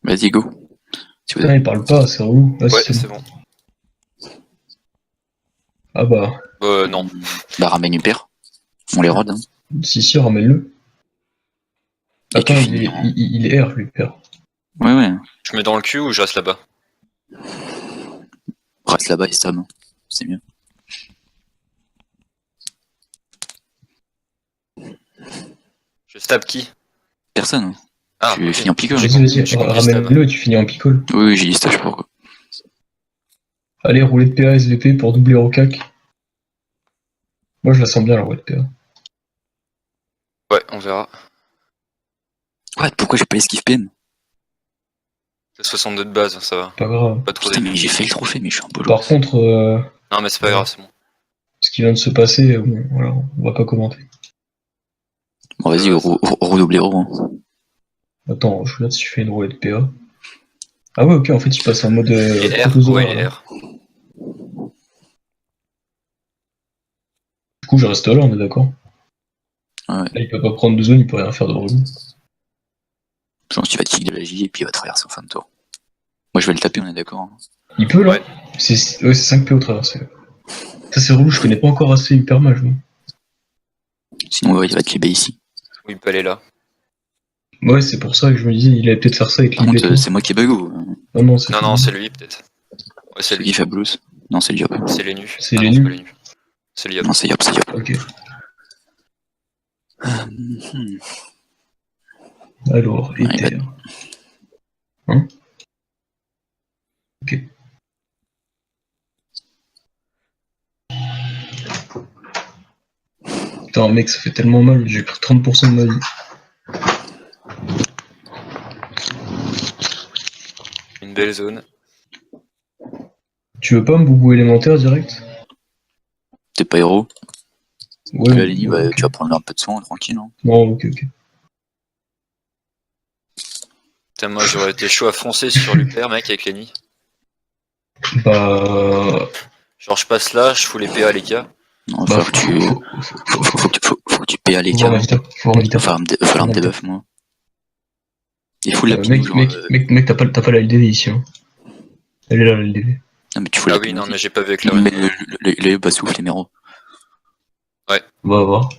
Vas-y, go. Si vous Putain, avez... il parle pas, c'est relou. Ah, si, Ouais, c'est c'est bon. bon. Ah bah, Non. Bah, ramène Hyper. On les rôde, hein. si, ramène-le. Et Attends, tu il finis est, en... il est R, lui, père. Ouais, ouais. Je mets dans le cul ou je reste là-bas? Reste là-bas et stab. C'est mieux. Je stab qui? Personne. Hein. Ah, Tu ok. finis en pickle. J'ai Vas-y, j'ai compris ramène-le et tu finis en picole. Oui, oui, j'ai dit stage pour. Allez, rouler de PA SVP pour doubler Rocac. Moi, je la sens bien, la roulette de PA. Ouais, on verra. Ouais, pourquoi j'ai pas esquive PM? C'est 62 de base, ça va. Pas grave. Pas trop Putain, mais débile. j'ai fait le trophée, mais je suis un boulot. Par contre, Non, mais c'est pas grave, c'est bon. ce qui vient de se passer, bon, voilà, on va pas commenter. Bon, vas-y, redouble héros. Hein. Attends, je regarde si je fais une roulette de PA. Ah ouais, ok, en fait, il passe en mode Il est R? protozoaire. Ouais, il est là. R. Du coup, je reste là, on est d'accord. Ouais. Là, il peut pas prendre de zone, il peut rien faire de relou. Je pense qu'il va kick de la J et puis il va traverser en fin de tour. Moi, je vais le taper, on est d'accord. Hein. Il peut, là Ouais. C'est 5 PO traversé. Ça, c'est relou, je connais pas encore assez Hyper Mage, moi. Sinon, ouais, il va te libérer ici. Oui, il peut aller là. Ouais, c'est pour ça que je me disais, il allait peut-être faire ça avec Par Libé. contre, c'est moi qui bug ou. Non, non, c'est Non, tout. non, c'est lui, peut-être. Ouais, c'est C'est lui. qui Fabulous? Non, c'est le Yop. C'est les nus. C'est Ah les non, nus. pas les nus. C'est le Yop. Non, c'est Yop, c'est Yop. Ok. Alors, Ouais, il Ether. Hein? Ok. Putain, mec, ça fait tellement mal, j'ai pris 30% de ma vie. Une belle zone. Tu veux pas me boubou élémentaire direct? T'es pas héros. Ouais, Tu vas, Lenny, ouais, ok. tu vas prendre un peu de soin, tranquille. Hein. Bon, ok, ok. Putain, moi, j'aurais été chaud à foncer sur l'UPR, mec, avec Lenny. Bah. Genre, je passe là, je fous les PA, les cas. Non, Bah, faut que tu payes à faut l'écart. voir Vita. Faut voir Vita. Faut falloir me debuff, moi. Il faut la Mec, ping, genre. mec, t'as pas la LDV ici, hein. Elle est là, la LDV. Non, mais tu fous Ah la oui, ping. non, aussi. mais j'ai pas vu avec Mais la le Yop va souffler, les méros. On va voir.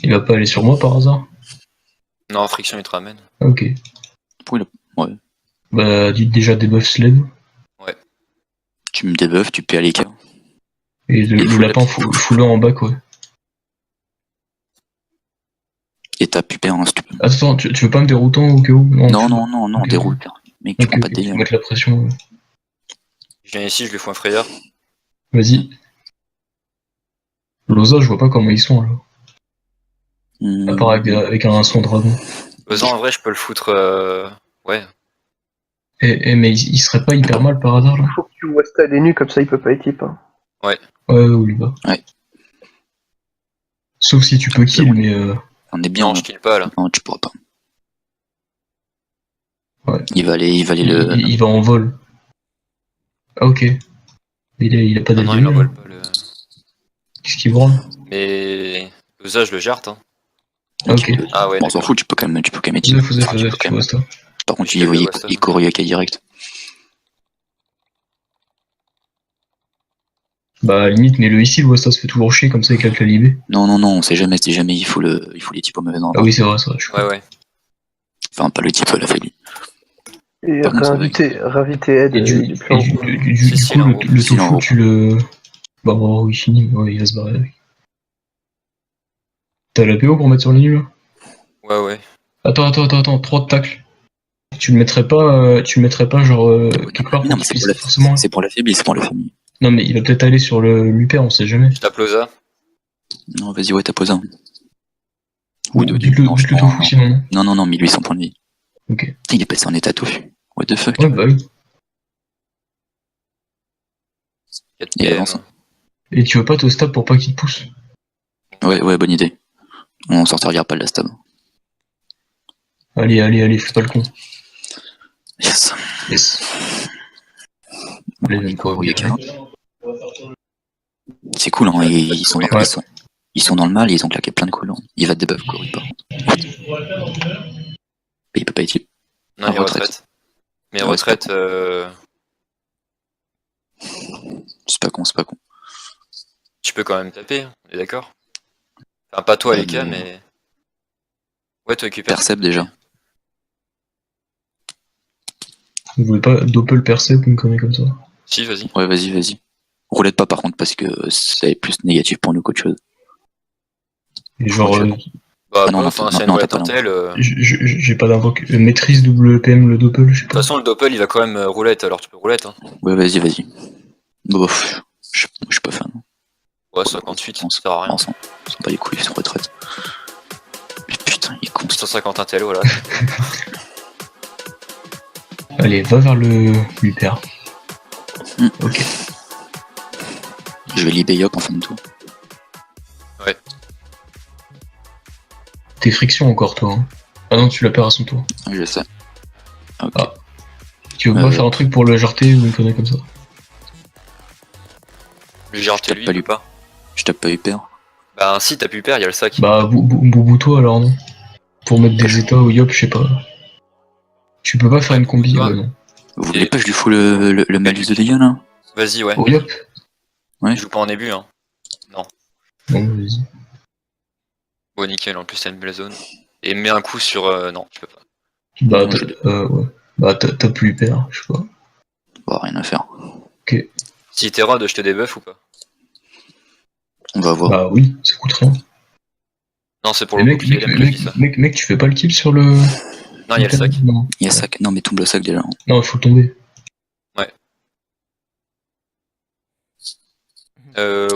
Il va pas aller sur moi par hasard? Non, friction, il te ramène. Ah, ok. Pourquoi il a... Ouais. Bah, dites déjà debuff Sled. Tu me debuffes, tu payes à l'écart. Et le faut lapin, la- fous-le en bac, ouais. Et t'as pu perdre un stupide. Attends, tu veux pas me déroutant au cas où? Non, Ok. déroule. Mec, tu Ok, prends pas ok, de faut délire. mettre la pression. Je viens ici, je lui fous un frayeur. Vas-y. Loza, je vois pas comment ils sont, là. À part avec un son dragon. En vrai, je peux le foutre. Ouais. Mais il serait pas hyper mal par hasard, là? Faut que tu vois ça les nus, comme ça il peut pas être hip. Hein. Ouais, on y va. Ouais. Sauf si tu peux kill, mais On est bien. Non, je kill pas là. Non, tu pourras pas. Ouais. Il va aller il va en vol. Ah, ok. Il a pas Non, non, d'allié. il envole pas le. Qu'est-ce qu'il branle? Mais. Ça, je le jarte. Hein. Ah, ok. Ah ouais, Bon, on s'en d'accord. fout, tu peux quand même être Faisais, tu vois ça. Par contre, Je fais le il Wasta. court Yaka direct. Bah, limite, mais le ici, le Wasta se fait toujours chier comme ça avec la libé. Non, on sait jamais, il faut les types au mauvais endroit. Ah oui, c'est vrai, je suis Ouais. Enfin, pas le type, la famille. Et Par contre, réinviter Ed, Et il est plus en du gros. coup, Si, là, en gros. le Si, là, en tofu, gros. tu le. Bah, bon, il finit, ouais, il va se barrer avec. T'as la PO pour mettre sur les nuls, là? Ouais. Attends, 3 de tacle. Tu le mettrais pas genre quelque part Non, pour mais qu'il puisse forcément. c'est pour la famille. Non, mais il va peut-être aller sur le Luper, on sait jamais. Je tape Loza. Non, vas-y, ouais, t'as posé un. Ou dites-le tofu sinon. Non, 1800 points de vie. Ok. Il est passé en état tofu. What the fuck? Ouais, bah oui. 4 Il PM. avance. Et tu veux pas te stab pour pas qu'il te pousse? Ouais, bonne idée. On s'en servira pas de la stab. Allez, fais pas le con. Yes. Allez, On est quoi, vas-y, Yaka? C'est cool, hein, ils sont dans le mal et ils ont claqué plein de coups. Il va te debuff, quoi, il peut pas être Non, En il retraite. retraite. Mais Ouais, retraite, C'est pas con, c'est pas con. tu peux quand même taper, on est d'accord? Enfin, pas toi, Ouais, les cas, mais. Ouais, toi, récupères. Percept déjà. Vous voulez pas doppel percep ou une connerie comme ça? Si, vas-y. Ouais, vas-y, vas-y. Roulette pas par contre, parce que c'est plus négatif pour nous qu'autre chose. Et genre, Bah, Ah non, bof, non, hein, c'est une non, t'as roulette pas intel. j'ai pas d'invoque. Maîtrise WPM le doppel, je sais De toute pas. façon, le doppel, il va quand même roulette, alors tu peux roulette. Hein. Ouais, vas-y, vas-y. Bof, je suis pas fan. Ouais, 58, ça On sert à rien. On s'en bat les couilles sur retraite. Mais putain, il est con. 150 intel, voilà. Allez, va vers le Luper. Ok. Je vais libérer Yop en fin de tour. T'es friction encore, toi. Hein. Ah non, tu la perds à son tour. Je sais. Ok. Ah. Tu veux pas faire un truc pour le jarter ou une connerie comme ça? Lui, genre, tape lui, pas il peut lui. pas. Je tape pas hyper. Bah, si, t'as pu le perdre, il y a le sac. Bah, boubou-toi alors, non? Pour mettre des états au Yop, je sais pas. Tu peux pas faire une combi, boubou-toi. ouais, non. Vous voulez pas que je lui fous le malus de dégâts là? Vas-y, ouais. Au Yop? Ouais. Il joue pas en début, hein. Bon, vas-y. Bon, nickel, en plus, t'as une belle zone. Et mets un coup sur. Non, je peux pas. Bah, Non, ouais. Bah, t'as plus hyper, je sais pas. Bon, rien à faire. Si t'es rod, je te débuff ou pas? On va voir. Bah oui, ça coûte rien. Non, c'est pour Mais le mec, bouclier, il aime que je dis ça. mec, tu fais pas le kill sur le... Non, il y a le sac. Non, Il y a sac. Non, mais tombe le sac déjà. non, il faut tomber.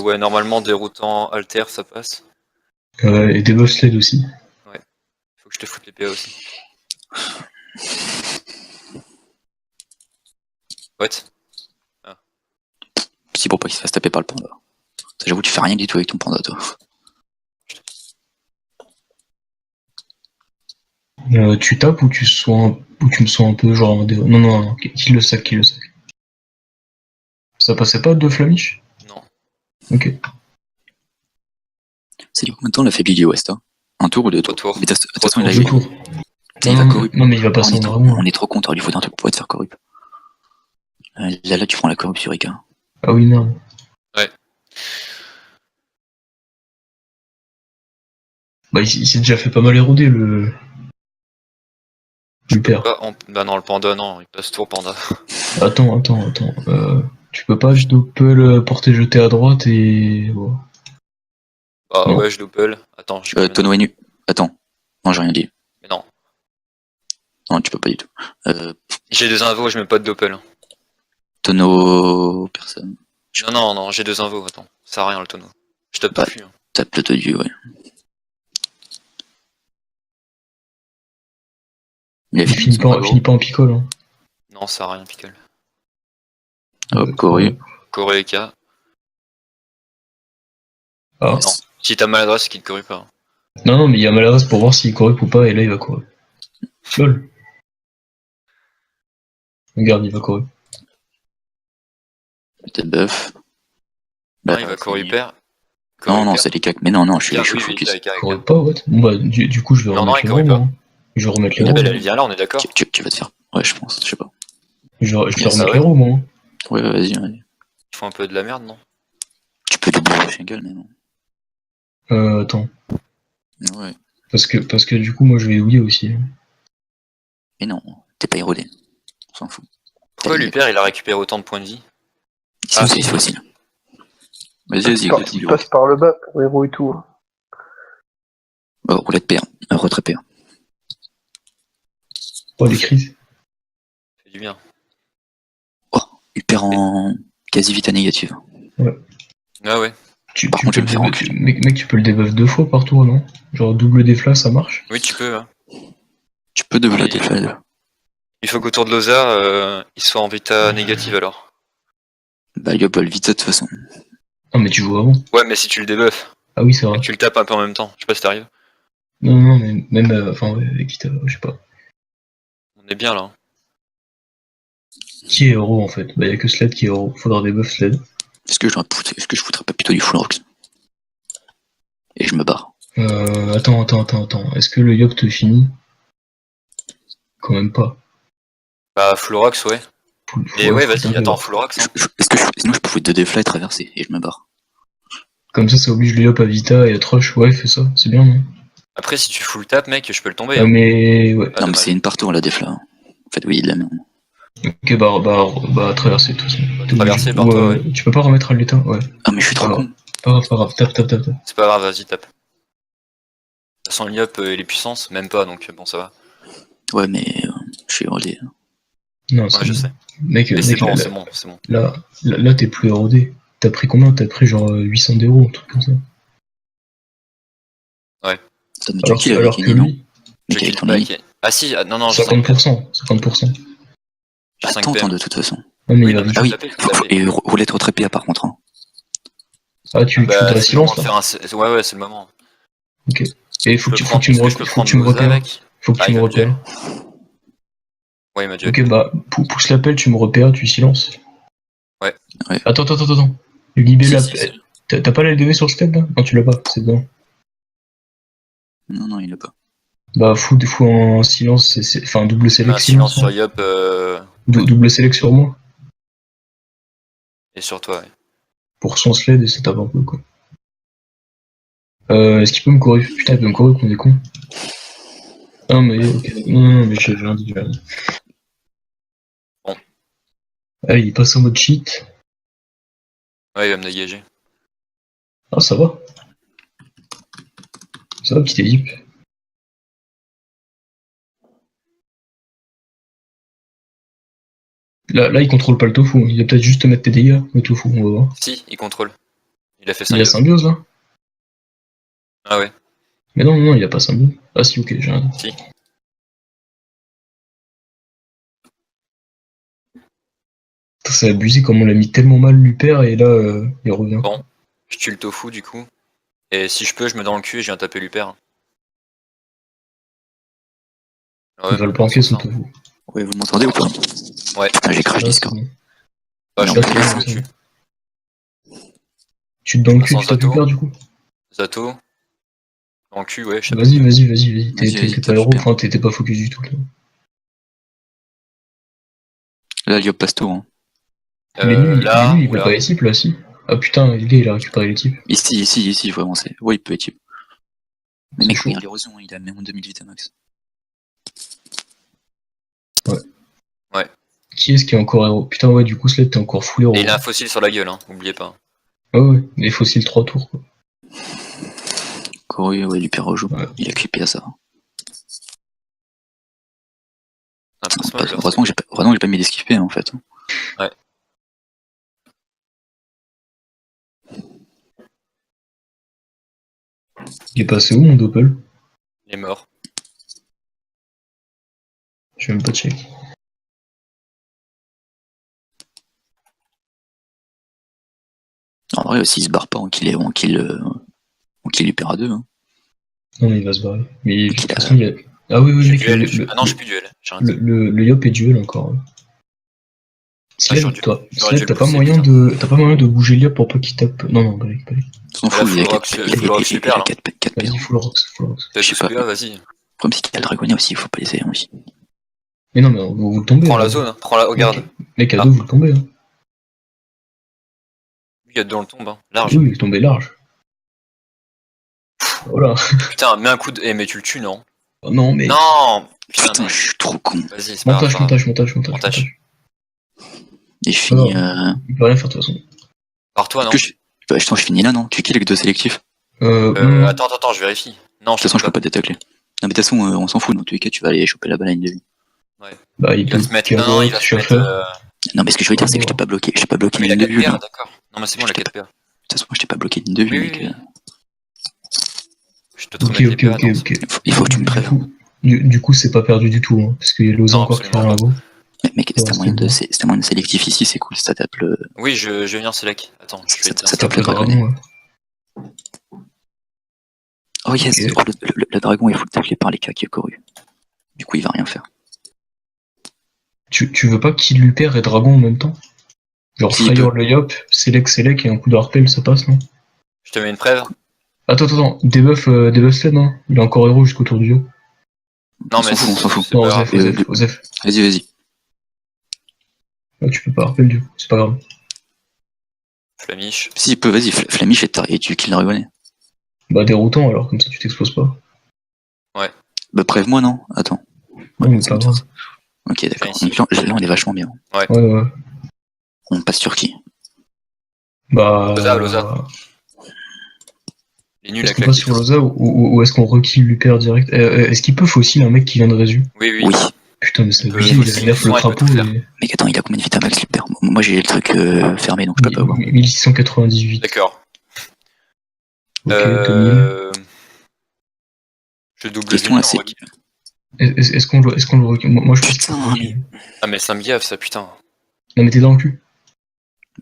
Ouais, normalement, déroutant alter, ça passe. Et des boss LED aussi. Faut que je te foute les PA aussi. What? C'est pour pas qu'il se fasse taper par le panda. J'avoue, tu fais rien du tout avec ton panda, toi. Tu tapes ou tu me soins un peu genre en mode... Non, kill le sac, kill le sac. Ça passait pas de flamiche? Non. Ok. C'est du combien de temps la fait Billy West, hein? Un tour ou deux tours? Retour. Mais de toute façon, il a Deux tours. Putain, il va corrup. Non, mais il va passer en dragon. On est trop content, il lui faut un truc pour te faire corrup. Là, tu prends la corrup sur Ika. Ah oui, merde. Ouais. Bah, il s'est déjà fait pas mal éroder, le père. Bah non, le panda, non, il passe tour panda. Attends. Tu peux pas juste doppel porter jeter à droite et... Ouais. Bah Non. ouais, je doppel. Attends, je peux. Tono est nu. Attends. Non, j'ai rien dit. Mais non. Non, tu peux pas du tout. J'ai deux invos, je mets pas de doppel. Tono... Personne. Non, j'ai deux invos, attends. Ça sert à rien le tonneau. Je tape pas Bah. plus. Hein. Tape le Todu, ouais. Il finit pas en picole. Hein. Non, ça sert à rien, pickle. Hop, Corée. Corée et K. Ah. Non. Si t'as maladresse, c'est qu'il te corrige pas. Hein. Non, mais il y a maladresse pour voir s'il corrige ou pas, et là il va courir. Lol. Regarde, il va courir. Peut-être buff. Non, il va corriger hyper. Non, c'est les cacs. Mais non, je suis focus. Il corrige pas, what? Bon bah, du coup, je vais remettre les corrige roues. Hein. Je vais remettre les La roues. belle, elle vient là, on est d'accord. Tu vas te faire. Ouais, je pense, je sais pas. Je vais Yes, remettre les roues, moi. Hein. Ouais, vas-y. Ils font un peu de la merde, non? Tu peux doubler le shingle, mais non. Attends. Ouais. Parce que du coup, moi je vais ouiller aussi. Mais non, t'es pas érodé. On s'en fout. Pourquoi Luper, il a récupéré autant de points de vie? C'est facile. Vas-y, Il passe par le bas pour héros et tout. Roulette paire. Retrait paire. Oh, les crises. Ça fait du bien. Oh, il perd en quasi vita négative. Ouais. Ah ouais. Par contre, je vais le faire en cul. Mec, tu peux le debuff 2 fois par tour, non? Genre double défla, ça marche? Oui, tu peux. Hein. Tu peux doubler tes flammes. Il faut qu'autour de Loza, il soit en vita négative alors. Bah, Yop va le vita de toute façon. Non, mais tu joues avant. Ouais, mais si tu le débuffes, Ah oui, c'est vrai. tu le tapes un peu en même temps. Je sais pas si t'arrives. Non, mais même, enfin, ouais, avec qui je sais pas. On est bien là. Hein. Qui est héros en fait? Bah, y'a que Sled qui est héros. Faudra debuff Sled. Est-ce que je foutrais pas plutôt du full rox? Et je me barre. Attends. Est-ce que le Yop te finit? Quand même pas. Bah, Florox, ouais. Et ouais, vas-y, attends, Florox, hein. Sinon je pouvais 2 fly traverser et je me barre. Comme ça oblige le Yop à Vita et à Trush. Ouais, fais ça, c'est bien, non? Après, si tu full tap, mec, je peux le tomber. Ah, Hein. mais ouais. Ah, Non mais dommage. c'est une partout la défla. En fait oui de la merde. Ok, bah, traverser de toute façon. T'es Traverser obligé. par toi, ouais. Tu peux pas remettre à l'état, ouais. Ah mais je suis trop Alors, con. pas grave, tape. C'est pas grave, vas-y, tape. De toute façon, l'Iop, il est puissance, même pas, donc bon, ça va. Ouais mais je suis relais. Non, c'est Ouais, je bon. sais. Mec, Mais c'est là, bon, c'est bon, c'est bon. là, t'es plus ROD. T'as pris combien? T'as pris genre 800 d'euros, un truc comme ça. Attends, mais tu kills avec Alors que Kenny, non? lui, Mais Je avec kill ton pas Kenny. avec... Ah si, non, j'ai 5 PM. 50%. J'ai 5 Attends, PM. de toute façon. Non, mais Oui, il va non, mais vite. Ah oui, taper, faut- taper. et roulette au trépied par contre. Hein. Ah, tu Bah, voudrais c'est le moment silence de là? faire un... Ouais, c'est le moment. Ok. Et il faut que tu me Est-ce que je peux prendre repères. Moza avec? Faut que Ah, tu il me va me duel. repères. Ouais, il m'a duel. Ok, bah, pousse l'appel, tu me repères, tu silences. Ouais. Attends. Libé Si, la. si. T'as pas la LDV sur le step là? Non, tu l'as pas, c'est dedans. Non, il l'a pas. Bah, fous en silence, enfin, double Je mets un select silence silence. sur Yop Double select sur moi. et sur toi, ouais. Pour son sled et ça tape un peu quoi. Est-ce qu'il peut me courir? Putain, il peut me courir qu'on est con. Non, mais ok. Non, mais j'ai rien dit. Bon. Ah, il passe en mode cheat. Ouais, il va me dégager. Ah, ça va. Ça va, petite équipe. Là, il contrôle pas le tofu. Il va peut-être juste te mettre tes dégâts, le tofu, on va voir. Si, il contrôle. Il a fait Il a symbiose. symbiose là? Ah ouais. Mais non, il a pas symbiose. Ah si, ok, j'ai rien. Si. C'est abusé comme on l'a mis tellement mal Luper et là, il revient. Bon. Je tue le tofu du coup. Et si je peux, je me dans le cul et je viens taper Luper. Ouais, Il va le bon, planquer c'est ce ça. tofu. Ouais, vous m'entendez ou pas? Ouais. Putain, j'ai crash Là, c'est Discord. bon. Bah, je Non, peux là, le c'est cul. bon. Tu te dans le cul, Sans tu tapes Zato. Luper du coup? Zato. Dans le cul, ouais, je tape. Vas-y. Vas-y, T'es pas tape héros, Luper. enfin, t'étais pas focus du tout. Là, Liop passe tout. Hein. Mais lui, Là, il ou va là. pas les types là, si. Ah putain, il a récupéré les types. Ici, il faut avancer. Ouais, il peut être. Mais C'est mec, chaud. regarde l'érosion, il a même 2000 vita max. Qui est-ce qui est encore héros? Putain, ouais, du coup, Sled, t'es encore full héros. Et il a un fossile sur la gueule, hein. Oubliez pas. Ah ouais, mais fossile 3 tours quoi. Couru, ouais, Luper rejoue. Ouais. Il a clippé à ça. Impressionnant, Heureusement que j'ai pas mis d'esquive P en fait. Ouais. Il est passé où mon Doppel? Il est mort. Je vais même pas check. En vrai, s'il se barre pas, on kill Luper à 2. Hein. Non, mais il va se barrer. Mais de Ok, toute façon, il y a. Ah oui, J'ai mec, duel. Ah non, j'ai plus duel. J'ai rien dit. le Yop est duel encore. Ouais. Sled, j'aurais dû- toi, j'aurais dû Sled, le t'as pas pousser, moyen putain. t'as pas moyen de bouger le Yop pour pas qu'il tape. Non, Balek. S'en Là, fout, il a full rock super, là. 4 P. Vas-y, full rocks. T'as Je sais tous pas. PA, vas-y. Le problème, c'est qu'il y a le dragonnier aussi, il faut pas laisser aussi. Mais non, mais vous le tombez. Prends là. la zone, hein. Prends la. Regarde. Mec, à Ah. deux, vous le tombez. Hein. Lui, il y a dans le tombe, hein. Large. Oui, il est tombé large. Voilà. Putain, mets un coup de. Eh, mais tu le tues, non? Oh, non, mais. Non! Putain, mais- je suis trop con. Vas-y, c'est pas grave. Montage. Et je finis. Il peut rien faire de toute façon. Par toi, non? Je finis là, non? Tu kills avec 2 sélectifs? Non. Attends, je vérifie. Non, De toute façon, je peux pas détacler. Non, mais de toute façon, on s'en fout. Dans tous les cas, tu vas aller choper la balle de vie. Bah, il Il peut va se mettre. tirer Non, il va je se suis à mettre. faire. Non, mais ce que je veux dire, c'est que je t'ai pas bloqué. Je t'ai pas bloqué Mais il a ligne de 4 vue. PA, Là. d'accord. Non, mais c'est bon, il a 4 PA. De toute façon, moi, je t'ai pas bloqué ligne de vue, Oui, mec. oui. Je te remets les PA. Ok. Il faut que tu me préviens. Du coup, c'est pas perdu du tout, hein, parce qu'il y a l'osé Non, encore qui absolument fait un pas. là-bas. Mec, Ouais, c'est un moyen de sélectif ici, c'est cool. Ça tape le. Oui, je vais venir select. Attends, je vais te Ça dire. tape le dragonnet. Oh yes, Ok. oh, le dragon, il faut le tacler par les cas qui a couru. Du coup, il va rien faire. Tu veux pas qu'il lui perd et dragon en même temps? Genre Si, il Fryer peut. le yop, select et un coup de harpel, ça passe, non? Je te mets une preuve. Attends, debuff Sled, hein? Il est encore héros jusqu'au tour du yop. Non, On mais s'en fout. c'est Non, pas grave. Osef. Vas-y. Ah, tu peux pas rappel du coup, c'est pas grave. Flamiche. Si, il peut, vas-y, Flamiche et tu kills Dragonnet. Bah déroutant alors, comme ça tu t'exposes pas. Bah, preuve-moi, non? Attends. Non, mais ça pas me grave. tente. Ok, d'accord. Viens ici. Donc là, on est vachement bien. Ouais, ouais. On passe sur qui? Bah. Loza. Il est nul Est-ce avec qu'on la passe kill. sur Loza ou est-ce qu'on rekill Luper direct? Est-ce qu'il peut faucil un mec qui vient de Résu? Oui, oui. Oui. Putain, mais c'est peut abusé, il fauciller nerf le le sang, il peut crapaud tout faire. et. Mec, attends, il a combien de vita max, Super? Moi, j'ai le truc fermé, donc je peux pas avoir. 1698. D'accord. Ok, 2000. Je double Question Vulnir, là, c'est. on rekill. Est-ce qu'on le rekill? Moi je pense Putain, qu'on le rekill. Ah, mais ça me gaffe, ça, putain. Non, mais t'es dans le cul.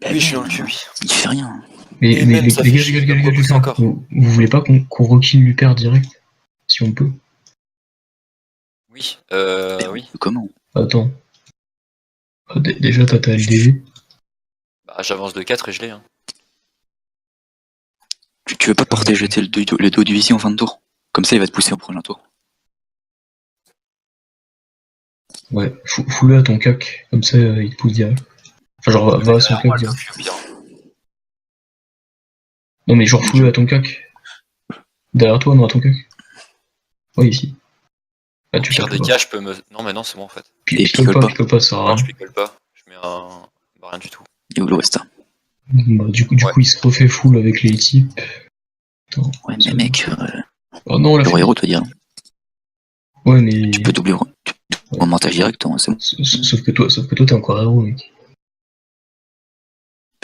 Bah, Oui, je suis dans même, le cul, oui. il fait rien. Mais Et les même, ça fait chier, il va me repousser gars, encore. vous voulez pas qu'on rekill Luper direct? Si on peut. Oui, Mais oui. comment? Attends. Ah, déjà, t'as ta LDV. Bah, j'avance de 4 et je l'ai. Hein. Tu veux pas porter jeter le dos du VC en fin de tour? Comme ça, il va te pousser au prochain tour. Ouais, fous-le à ton cac. Comme ça, il te pousse direct. Enfin, genre, va à son cac. Elle Genre. peut plus, au pire. Non, mais genre, fous-le à ton cac. Derrière toi, non, à ton cac. Ouais, ici. Ah, Au tu pire tacles des pas. cas, je peux me. Non, mais non, c'est bon en fait. Et Picole pas, ça sert à Non, rien. je picole pas. Je mets un. Bah, rien du tout. Et où l'Ouest? Bah, du coup, il se refait full avec les types. Attends, Ouais, ça mais va. mec, Oh non, la le fille. héros, toi dire. Ouais, mais. Tu peux doubler en montage direct, hein, c'est bon. Sauf que toi, t'es encore héros, mec.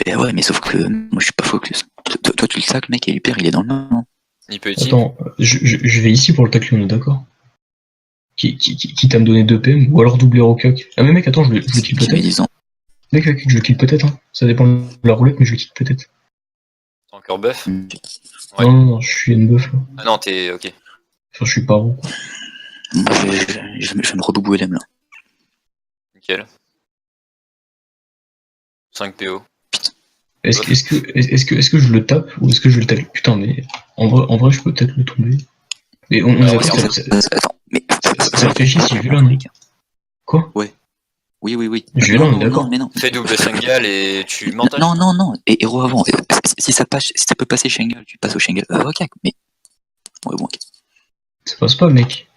Ben ouais, mais sauf que moi, je suis pas focus. Toi, tu le sacs, mec, et Hyper, il est dans le main. Hein. Ni petit. Attends, je vais ici pour le tacler, on est d'accord? Qui t'a me donné 2 PM, ou alors doubler au cac. Ah, mais mec, attends, je le kill Qui met peut-être. 10 ans. Mec, je le kill peut-être, hein. Ça dépend de la roulette, mais je le kill peut-être. T'as encore buff. Mm. Ouais. Non, je suis une buff là. Ah non, t'es. Ok. Enfin, je suis pas roux. Moi, je vais me reboubouer l'aime là. Nickel. 5 PO. Est-ce que je le tape ou est-ce que je le tacle? Putain, mais en vrai, je peux peut-être le tomber. Mais on est Alors, d'accord, oui, Attends, mais. ça réfléchit si je vais là, non? Quoi? Oui. Je vais là, on est d'accord. mais non. fais double Shengal et tu mentages. Non. Et héros avant. Si ça peut passer Shengal, tu passes au Shengal. Ok, mais. Ouais, bon, ok. Ça passe pas, mec.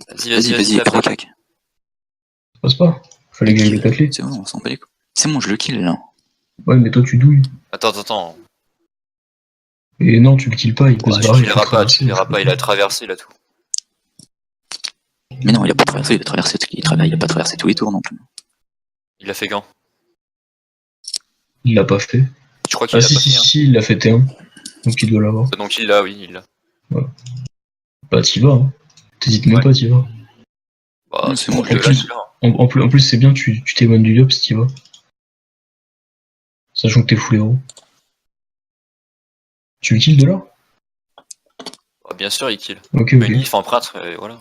Vas-y, tape. Rocac. Ça passe pas. Fallait que j'aille le tacler. C'est bon, on s'en bat les couilles. C'est bon, je le kill là. Ouais, mais toi, tu douilles. Attends. Et non, tu le kills pas, il peut se Tu barrer. verras pas, il a traversé là tout. Mais non, il a pas traversé, il a pas traversé tous les tours non plus. Il a fait quand? Il l'a pas fait. Je crois qu'il Ah, l'a pas fait. Hein. si, il l'a fait T1. Donc il doit l'avoir. Donc il l'a, oui, il l'a. Bah, t'y vas, hein. T'hésites même Ouais. pas, t'y vas. Bah, C'est bon, bon, je le lâche là. En plus, c'est bien, tu t'éloignes du Yops, t'y vas. Sachant que t'es full héros. Tu le kills de là? Bah, bien sûr, il kill. Ok. Benif en prêtre, et voilà.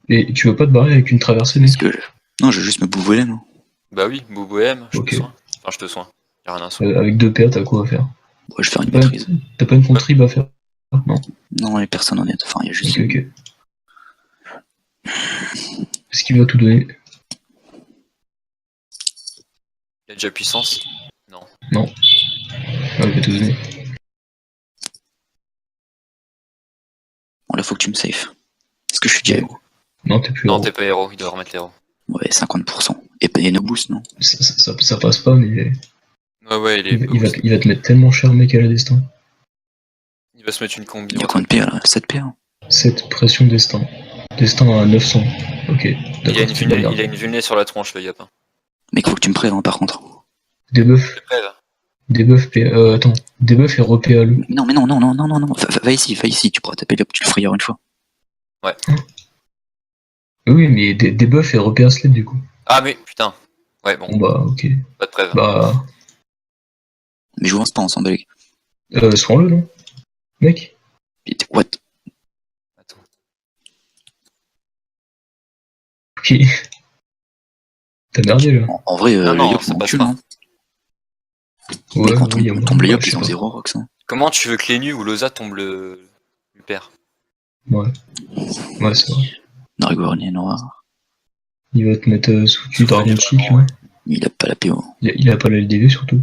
Et tu vas pas te barrer avec une traversée, mec? Non, je vais juste me bouffer l'aime. Bah oui, Boubou M, je Ok. te soins. Enfin, je te soins. Y'a rien à soigner. Avec 2 PA, t'as quoi à faire? Ouais, je vais faire une maîtrise. T'as pas une contrib à faire? Non. Non, les personnes en est. Enfin, il y a juste. Ok. Est-ce qu'il va tout donner? Il a déjà puissance? Non. Non. Ah, il va tout donner. Bon, là, faut que tu me safe. Est-ce que je suis déjà héros? Non, t'es plus Non, héros. t'es pas héros, il doit remettre l'héros. Ouais, 50%. Et no boost, non? Ça passe pas, mais Ouais, il est. il va te mettre tellement cher, mec, à la destin. Il va se mettre une combi. Il y a combien de PA là? 7 PA? 7 pression destin. Destin à 900. Ok, Il a d'accord. une vulnée sur la tronche, le Yapin. Mec, faut que tu me préves, hein, par contre. Debuff. T'es prêt là? Debuff, attends. Debuff et repéa le. Non. Va ici, tu pourras taper là, tu le feras une fois. Ouais. Oui, mais debuff et repéa sled du coup. Ah, mais putain. Ouais, bon, Bon bah, ok. pas de preuve. Bah, Mais je vous lance pas ensemble avec. soins-le, non? Mec? What? Attends. Ok. T'as merdé là. En vrai, Non, le Yop, ça on passe tue, pas. hein. Ouais, Mais quand oui, on tombe le Yop, je sais ils ont pas. 0 rocks. Hein. Comment tu veux que les nus ou Loza tombe le père? Ouais. Ouais, c'est vrai. Narigorni noir. Il va te mettre sous du Dragon Chic, vraiment, là. ouais. Il a pas la PO. Il a pas la LDV, surtout.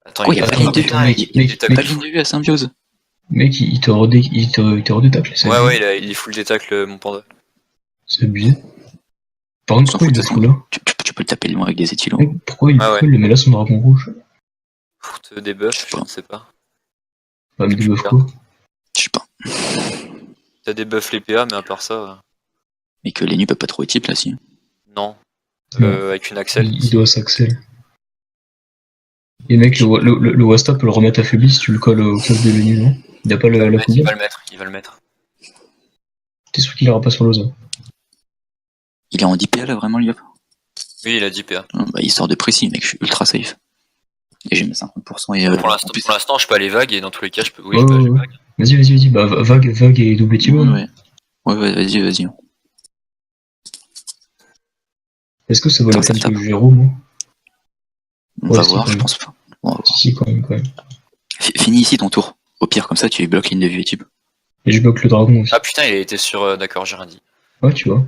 Attends, Quoi, il y a pas Attends, ligne de attends, vue, mec, il y mec, a pas ligne de vue à Symbiose. Mec, il te redétacle, c'est Ouais, abusé. ouais, il est full détacle, mon panda. C'est abusé. Par contre, S'en pourquoi fout, il de le toute fout façon. là? Tu peux le taper loin avec des éthylons. Mec, pourquoi Ah ouais. il le met là son dragon rouge? Pour te debuff, Je sais je pas. ne sais pas. Bah, me Tu debuff peux quoi? Je sais pas. T'as debuff les PA, mais à part ça, Mais que les nus peuvent pas trop étype là, si. non. Non. Avec une Axel. Il doit s'axel. Et mec, le Wasta peut le remettre affaibli si tu le colles au classe de l'ennemi, non? Il a pas Il va le la mettre, il va couverture? le mettre, il va le mettre. T'es sûr qu'il ira pas sur l'Oza? Il est en 10 PA là, vraiment, le Yop. Oui, il a 10 PA. Bah, il sort de précis, mec, je suis ultra safe. Et j'ai mis 50% et Pour en plus- l'instant, je peux aller vague et dans tous les cas, je peux. Oui, Ouais, je peux aller ouais, ouais. vague. Vas-y. Bah, vague et double étivo. Ouais, ouais, vas-y. Est-ce que ça vaut Attends, la ça peine me que tape. je géro, moi? On Ouais, va si, voir, quand je même. pense pas. On va voir. Si, quand même. Finis ici ton tour. Au pire, comme ça, tu bloques ligne de vue étype. Et je bloque le dragon aussi. Ah putain, il a été sur. D'accord, j'ai rien dit. Ouais, tu vois.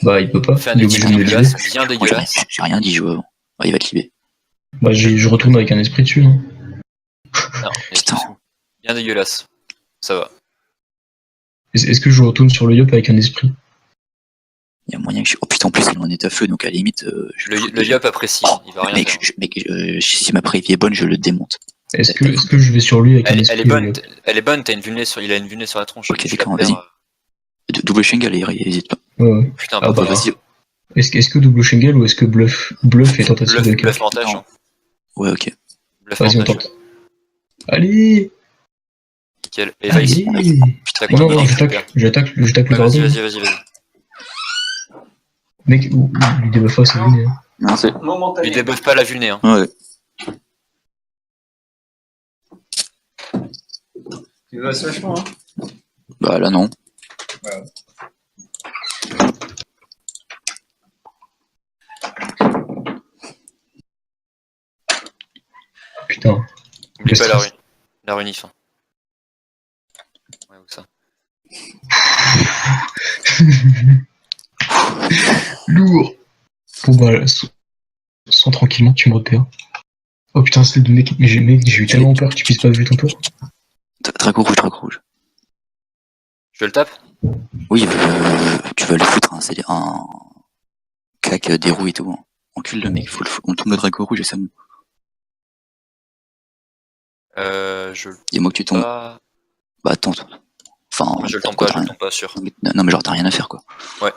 Bah, il peut pas. Fait un Il est obligé équipe de me libérer. dégueulasse, bien Moi, dégueulasse. j'ai rien dit, je vois. Ouais, il va te libérer. Bah, je retourne avec un esprit dessus, non? Non, Putain. bien dégueulasse. Ça va. Est-ce que je retourne sur le Yop avec un esprit? Il y a moyen que je. Oh putain, en plus, il est en état feu, donc à la limite. Je Le Yop apprécie, il va rien mec, faire. si ma prévie est bonne, je le démonte. Est-ce que je vais sur lui avec un esprit? Elle est bonne, t'as une vulnée sur. Il a une vulnée sur la tronche. Ok, Tu la d'accord, perds, vas-y. Double Shengal, hésite pas. Ouais. Putain, Ah bah, bah, vas-y. est-ce que double Shengel ou est-ce que bluff et tentative de bluff kill? mentage. Non. Ouais, ok. Bluff Vas-y, on mentage. tente. Allez! Nickel. Et va ici. Allez! Putain, Non, j'attaque le Ouais, dragon. vas-y. Mec, ou lui débuff pas, c'est lui. Non, c'est. Il débuffe pas la vulnée, hein. Ouais. Tu vas vachement, hein. Bah là, non. Voilà. Putain. Oublie Le pas la stress. rue. La runif. Hein. Ouais, où ça? Lourd! Bon bah, sans tranquillement, tu me repères. Oh putain, c'est le mec, mais j'ai eu tellement peur que tu puisses pas vu ton tour. Drago rouge. Je le tape? Oui, tu vas le foutre, hein, c'est un cac des roues et tout. Hein. Encule le mec, on tombe le Drago rouge et ça monte. Je le Et moi que tu tombes. pas. Bah attends. Enfin, Je le tombe quoi, pas, sûr. Non, mais genre t'as rien à faire quoi. Ouais.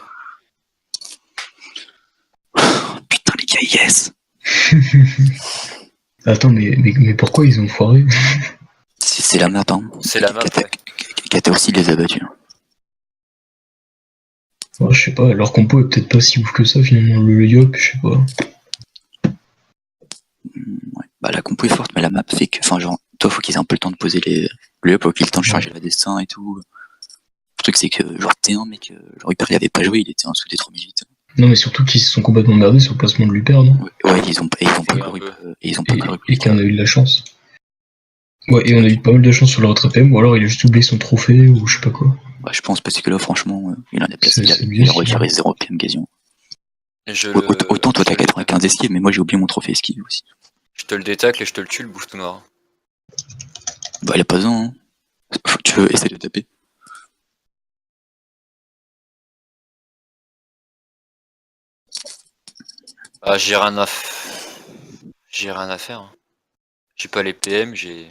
Putain les gars, yes. Attends, mais pourquoi ils ont foiré? C'est la map, hein. C'est la map, ouais. Kata aussi les a battus. Hein. Ouais, je sais pas, leur compo est peut-être pas si ouf que ça finalement, le Yop, je sais pas. Ouais. Bah la compo est forte, mais la map fait que. Enfin, genre, toi faut qu'ils aient un peu le temps de poser le Yop, faut qu'ils aient le temps de charger la destin et tout. Le truc c'est que, genre, T1, mec, genre, il avait pas joué, il était en dessous des 3008. Non, mais surtout qu'ils se sont complètement merdés sur le placement de Luper, non? Ouais, ils ont pas Et qu'on a eu de la chance. Ouais, et on a eu pas mal de chance sur le rattrapé, ou alors il a juste oublié son trophée, ou je sais pas quoi. Bah, je pense parce que là, franchement, il en a placé, C'est il a mieux, retiré 0 PM quasiment. Et Autant toi t'as 95 esquives, mais moi j'ai oublié mon trophée esquive aussi. Je te le détacle et je te le tue, le bouffe tout noir. Bah, il a pas besoin, hein. Tu veux essayer de taper? Ah, j'ai rien à faire. Hein. J'ai pas les PM, j'ai.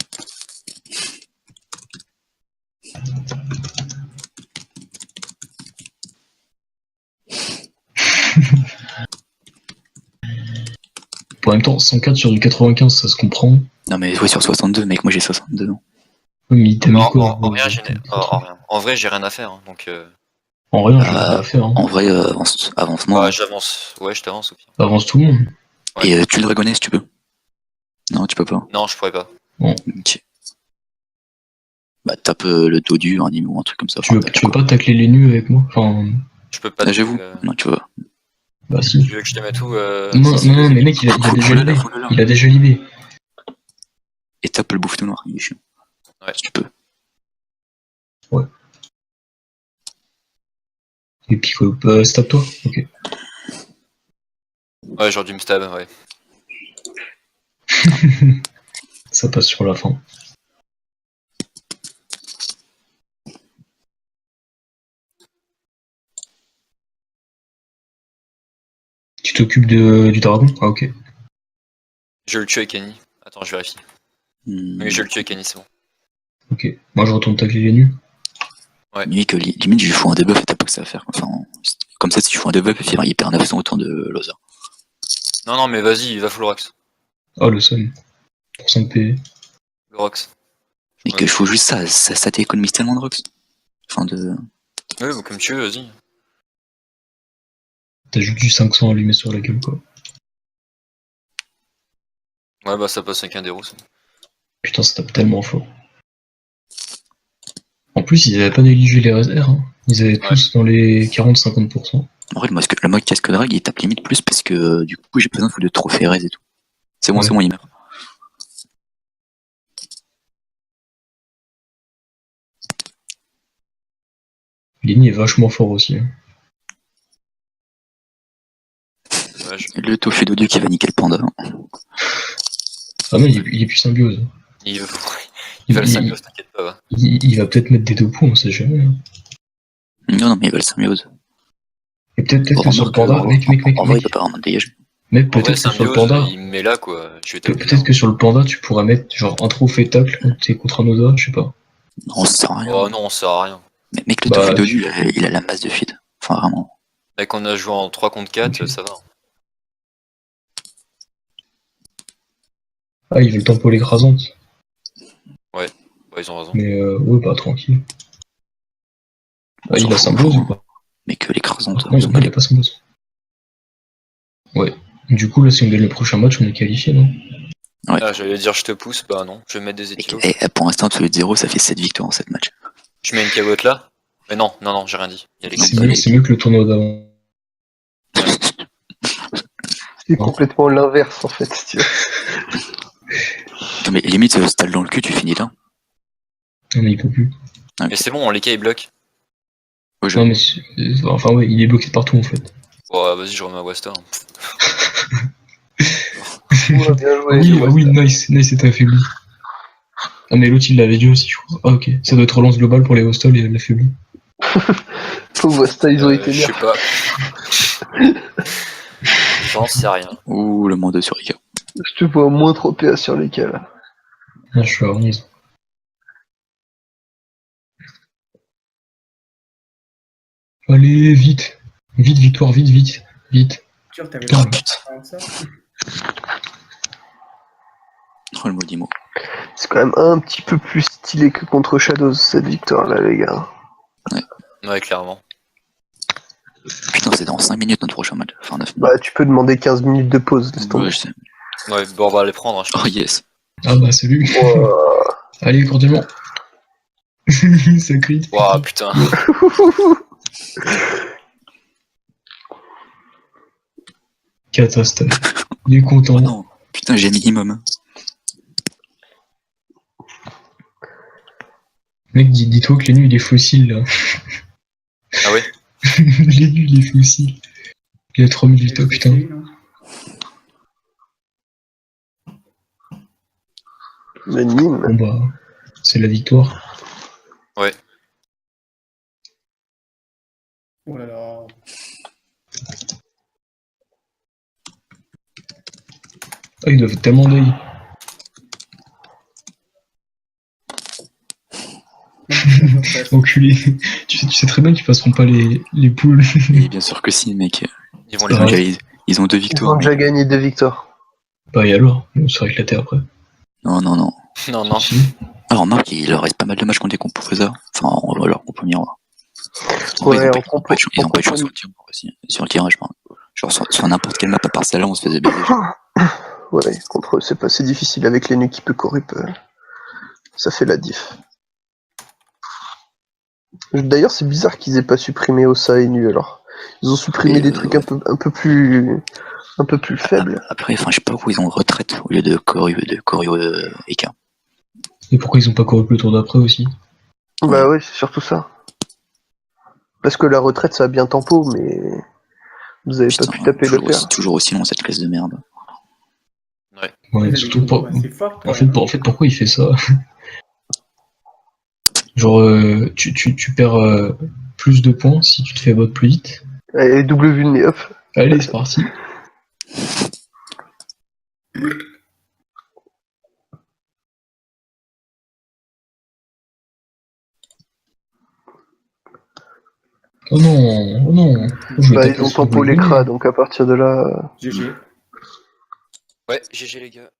En même temps, 104 sur du 95, ça se comprend. Non, mais ouais, sur 62, mec, moi j'ai 62 ans. Oui, mais t'as mis quoi? En rien, rien. En vrai, j'ai rien à faire, hein, donc. En rien, j'ai rien à faire. Hein. En vrai, avance-moi. Bah, j'avance. Ouais, je t'avance au pire. Avance tout le monde. Ouais. Et tu le dragonnais si tu peux. Non, tu peux pas. Non, je pourrais pas. Ok. Bah, tape le dos du anime ou un truc comme ça. Tu veux pas tacler les nus avec moi? Enfin. Je peux pas. Ah, j'avoue. Non, tu vois. Bah si. Tu veux que je te mette où Non, mais mec, il a déjà libé. Il a déjà libé. Et tape le bouffe tout noir, il est chiant. Ouais. Si tu peux. Ouais. Et puis quoi, stab toi. Ok. Ouais, j'aurais dû me stab, ouais. Ça passe sur la fin. Tu t'occupes du dragon? Ah ok. Je le tue avec Annie. Attends, je vérifie. Oui, je le tue avec Annie, c'est bon. Ok. Moi je retourne tacler les nus. Lui que limite je lui fous un debuff et t'as pas que ça à faire. Enfin, comme ça si je fous un debuff il perd 900 autant de Loza. Non, non, mais vas-y, il va full Rox. Ah le seum. Pour 5 PV. Le Rox. Mais que je fous juste ça t'économise tellement de Rox. Enfin de. Oui, bon, comme tu veux, vas-y. T'as juste du 500 allumé sur la gueule quoi. Ouais, bah ça passe avec un déro, ça. Putain ça tape tellement fort. En plus ils avaient pas négligé les réserves. Hein. Ils avaient tous dans les 40-50%. En vrai le mode casque drag il tape limite plus parce que du coup j'ai pas besoin de foutre de trophées res et tout. C'est bon, Ouais. c'est bon, il meurt. Lenny est vachement fort aussi. Hein. Ouais, Le tofu d'odieux qui va niquer le panda. Ah non, il est plus symbiose. il va le symbiose, t'inquiète pas, va. Il va peut-être mettre des topos, on sait jamais. Hein. Non, mais il va le symbiose. Et peut-être que sur le panda, mec, En vrai, il peut pas vraiment dégager. mec, En vrai, peut-être que sur le symbiose, panda, il me met là, quoi. Je vais taper. peut-être que sur le panda, tu pourras mettre genre un trophée tacle contre un Oda, je sais pas. Non, ça sert à rien. Oh non, ça sert à rien. Mais mec, le Bah, tofu d'odieux, il a la masse de feed. Enfin, vraiment. Mec, on a joué en 3 contre 4, Ok. ça va. Ah, ils veulent tempo l'écrasante. Ouais, ils ont raison. Mais ouais, bah tranquille. Ah, il a symbiose ou pas? Mais que l'écrasante. Non, il a pas symbiose. Ouais. Du coup, là, si on gagne le prochain match, on est qualifié, non? Ouais. Ah, j'allais dire je te pousse, bah non, je vais mettre des étilos. Et pour l'instant, absolu de 0, ça fait 7 victoires en 7 matchs. Je mets une cabotte là. Mais non, j'ai rien dit. Il y a les C'est mieux que le tournoi d'avant. C'est complètement l'inverse en fait. Tu vois. Non, mais limite, stall dans le cul, tu finis là. Non, mais il peut plus. Mais c'est bon, les cas ils bloquent. Ouais, Non, mais enfin, ouais, il est bloqué partout en fait. Oh, vas-y, je remets à Wester. Ouais, bien joué. Oui, nice, c'est affaibli. Ah, mais l'autre il l'avait dit aussi, je crois. Ah, ok, ça doit être relance globale pour les hostels et l'affaibli. Pauvre Wasta, ils ont été Je sais nerfs. pas. J'en sais rien. Ouh, le moins 2 sur Rika. Je te vois moins trop PA sur les cas là. Ah, je suis à 11. Allez, vite. Vite, victoire, vite. Sûr, t'avais Oh, pas putain. avant ça. Oh, le maudit mot. C'est quand même un petit peu plus stylé que contre Shadows cette victoire là, les gars. Ouais, clairement. Putain, c'est dans 5 minutes notre prochain match. Enfin, 9 minutes. Bah, tu peux demander 15 minutes de pause, laisse tomber. Ouais, je sais. Ouais, bon, on va les prendre, hein, je pense. Oh, yes. Ah bah, salut. Ouah. Allez, cordialement. Ça crie. Ouah, putain. Catastrophe. Il est content. Oh non. Putain, j'ai minimum. Mec, dis-toi que Lénu il est fossile là. Ah ouais? Lénu il est fossile. Il a 3000 victoires, putain. Le Nîmes. Bon bah, c'est la victoire. Ouais. Oh là là. Ah, ils doivent être tellement d'œil. Enculé. Tu sais très bien qu'ils passeront pas les poules. Et bien sûr que si, mec. Ils vont les Ouais. mettre. Ils ont 2 Ils victoires. ont déjà mec. gagné 2 victoires. Bah et alors, on sera éclaté après. Non. Non. Si. Alors, remarque, il leur reste pas mal de matchs contre des composeurs. Enfin, on va leur compo miroir. Ouais, ils ont en pas de chance sur le tir aussi. Sur le tirage, genre sur n'importe quelle map à part celle-là, on se faisait baiser. Ouais, contre eux, c'est pas si difficile avec les nuits qui peut corrup. Ça fait la diff. D'ailleurs, c'est bizarre qu'ils aient pas supprimé Osa et Nu alors. Ils ont supprimé Et, des trucs un peu plus faibles. Après, enfin, je sais pas où ils ont retraite au lieu de Koryo Eka. Et pourquoi ils ont pas couru le tour d'après aussi? Bah ouais, c'est surtout ça. Parce que la retraite, ça a bien tempo, mais vous avez pas pu taper le père. C'est toujours aussi long cette classe de merde. Ouais, surtout pas. C'est fort. En fait, pourquoi il fait ça? Genre, tu perds plus de points si tu te fais vote plus vite. Et double vulné, hop. Allez, c'est parti. Oh non, oh non. Je vais Bah, taper ils ont sur tempo le l'écran, bonnet. donc à partir de là. GG. Ouais, GG les gars.